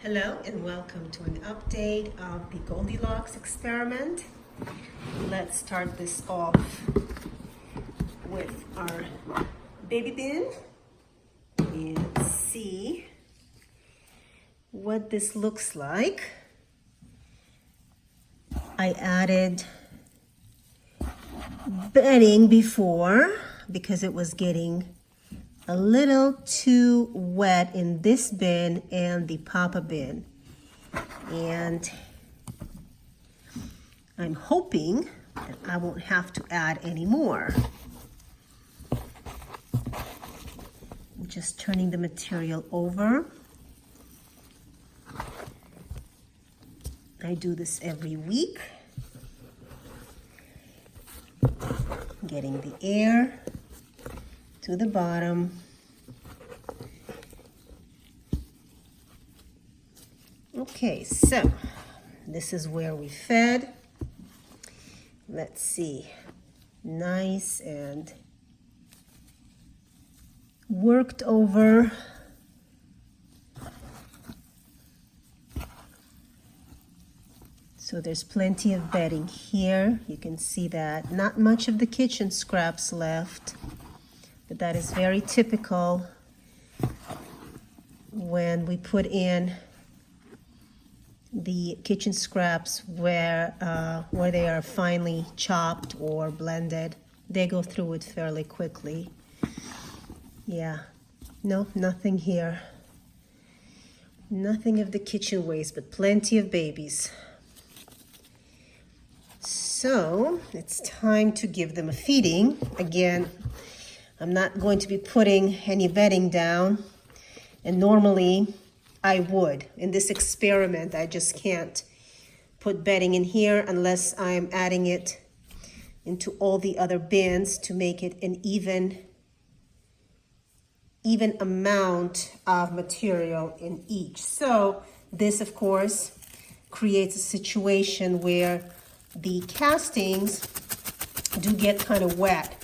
Hello and welcome to an update of the Goldilocks experiment. Let's start this off with our baby bin and see what this looks like. I added bedding before because it was getting a little too wet in this bin and the Papa bin. And I'm hoping that I won't have to add any more. I'm just turning the material over. I do this every week. Getting the air to the bottom. Okay, so this is where we fed. Let's see, nice and worked over. So there's plenty of bedding here. You can see that. Not much of the kitchen scraps left. But that is very typical when we put in the kitchen scraps where they are finely chopped or blended. They go through it fairly quickly. Yeah, no, nothing here. Nothing of the kitchen waste, but plenty of babies. So it's time to give them a feeding. Again, I'm not going to be putting any bedding down, and normally I would. In this experiment, I just can't put bedding in here unless I'm adding it into all the other bins to make it an even amount of material in each. So this, of course, creates a situation where the castings do get kind of wet.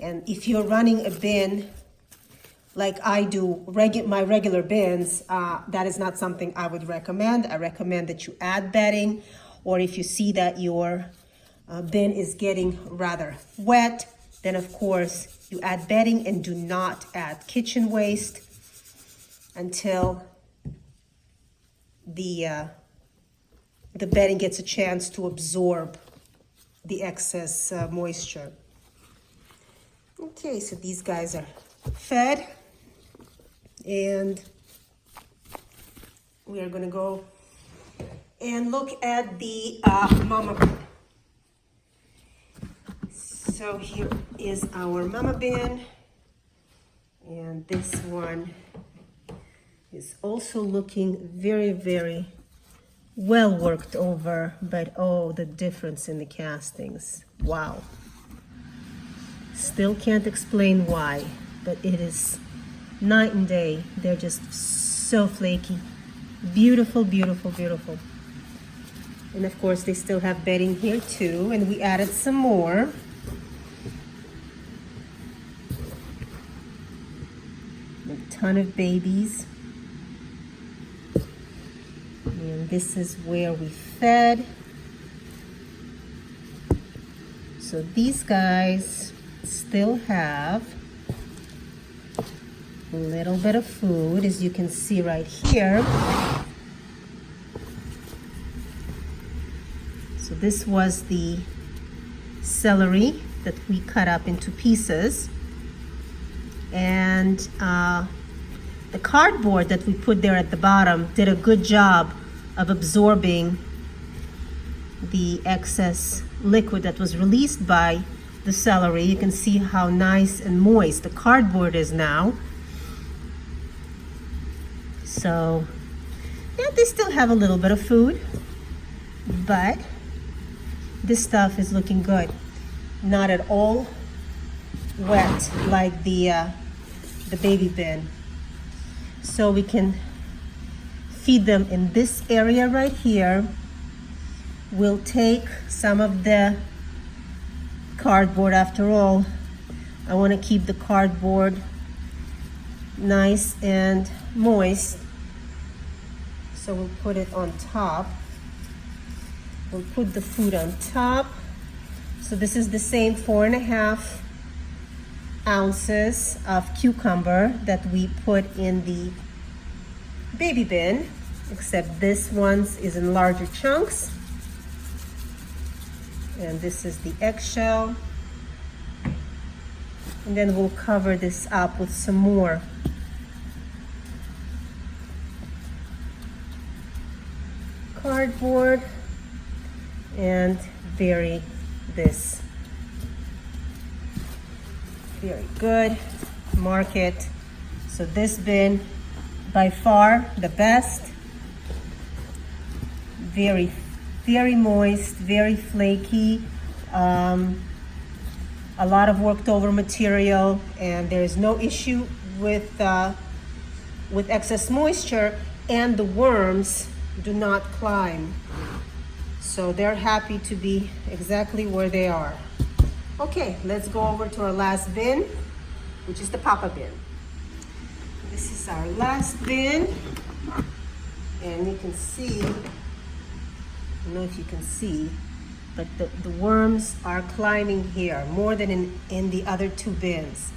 And if you're running a bin like I do, my regular bins, that is not something I would recommend. I recommend that you add bedding, or if you see that your bin is getting rather wet, then of course you add bedding and do not add kitchen waste until the bedding gets a chance to absorb the excess moisture. Okay, so these guys are fed, and we are going to go and look at the mama bin. So here is our mama bin, and this one is also looking very, very well worked over, but oh, the difference in the castings. Wow. Still can't explain why, but it is night and day. They're just so flaky. Beautiful, beautiful, beautiful. And of course, they still have bedding here too, and we added some more. A ton of babies. And this is where we fed. So these guys still have a little bit of food, as you can see right here. So this was the celery that we cut up into pieces, and the cardboard that we put there at the bottom did a good job of absorbing the excess liquid that was released by the celery. You can see how nice and moist the cardboard is now. So yeah, they still have a little bit of food, but this stuff is looking good. Not at all wet like the baby bin. So we can feed them in this area right here. We'll take some of the cardboard. After all, I want to keep the cardboard nice and moist. So we'll put it on top. We'll put the food on top. So this is the same 4.5 ounces of cucumber that we put in the baby bin, except this one is in larger chunks. And this is the eggshell. And then we'll cover this up with some more cardboard and bury this. Very good. Mark it. So this bin, by far the best. Very, very moist, very flaky. A lot of worked over material, and there is no issue with excess moisture, and the worms do not climb. So they're happy to be exactly where they are. Okay, let's go over to our last bin, which is the Papa bin. This is our last bin, and you can see, I don't know if you can see, but the worms are climbing here more than in the other two bins.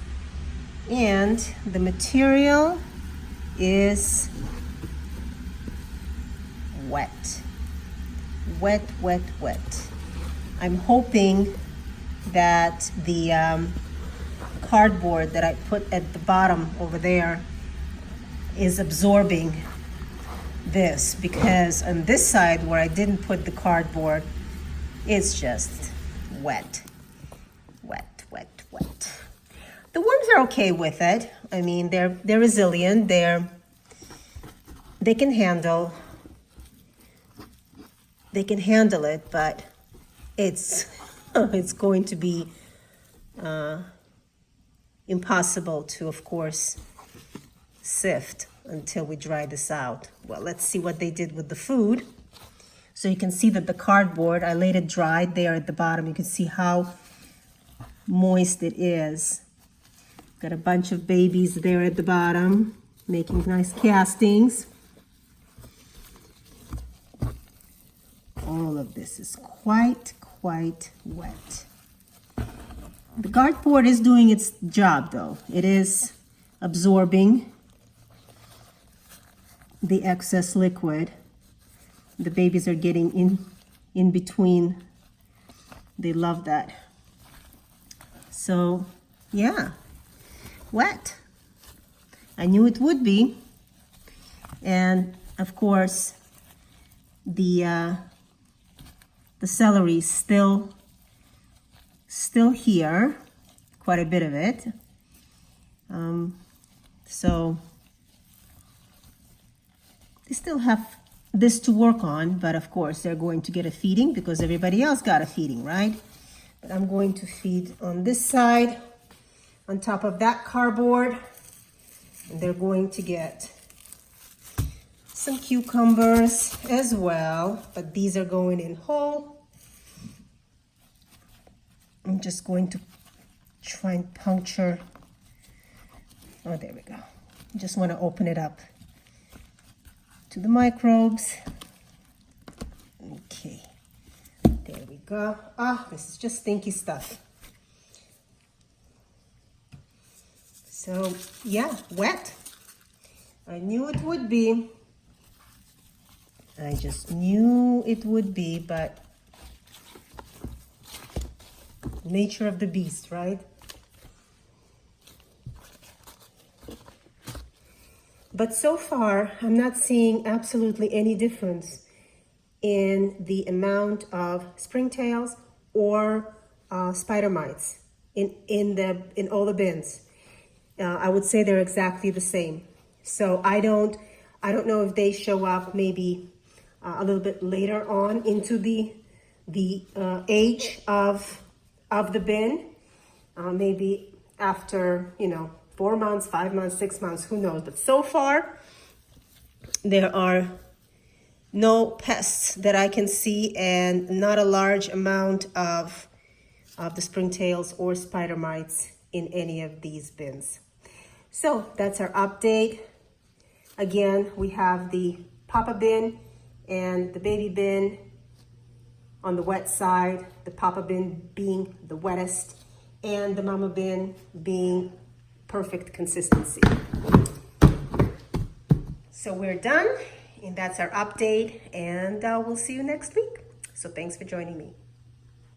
And the material is wet. Wet, wet, wet. I'm hoping that the cardboard that I put at the bottom over there is absorbing this, because on this side where I didn't put the cardboard, it's just wet, wet, wet, wet. The worms are okay with it. I mean, they're resilient. They can handle it, but it's it's going to be impossible to, of course, sift until we dry this out. Well, let's see what they did with the food. So you can see that the cardboard, I laid it dried there at the bottom. You can see how moist it is. Got a bunch of babies there at the bottom, making nice castings. All of this is quite wet. The cardboard is doing its job though. It is absorbing the excess liquid. The babies are getting in between. They love that. So yeah, wet. I knew it would be. And of course, the celery is still here, quite a bit of it. So they still have this to work on, but of course they're going to get a feeding because everybody else got a feeding, right? But I'm going to feed on this side, on top of that cardboard, and they're going to get some cucumbers as well, but these are going in whole. I'm just going to try and puncture. Oh, there we go. I just want to open it up to the microbes. Okay, there we go. Ah, this is just stinky stuff. So yeah, wet. I knew it would be. I just knew it would be, but nature of the beast, right? But so far, I'm not seeing absolutely any difference in the amount of springtails or spider mites in all the bins. I would say they're exactly the same. So I don't know if they show up maybe a little bit later on into the age of the bin, maybe after 4 months, 5 months, 6 months, who knows? But so far, there are no pests that I can see, and not a large amount of the springtails or spider mites in any of these bins. So that's our update. Again, we have the Papa bin and the baby bin on the wet side, the Papa bin being the wettest, and the Mama bin being perfect consistency. So we're done, and that's our update, and we'll see you next week. So thanks for joining me.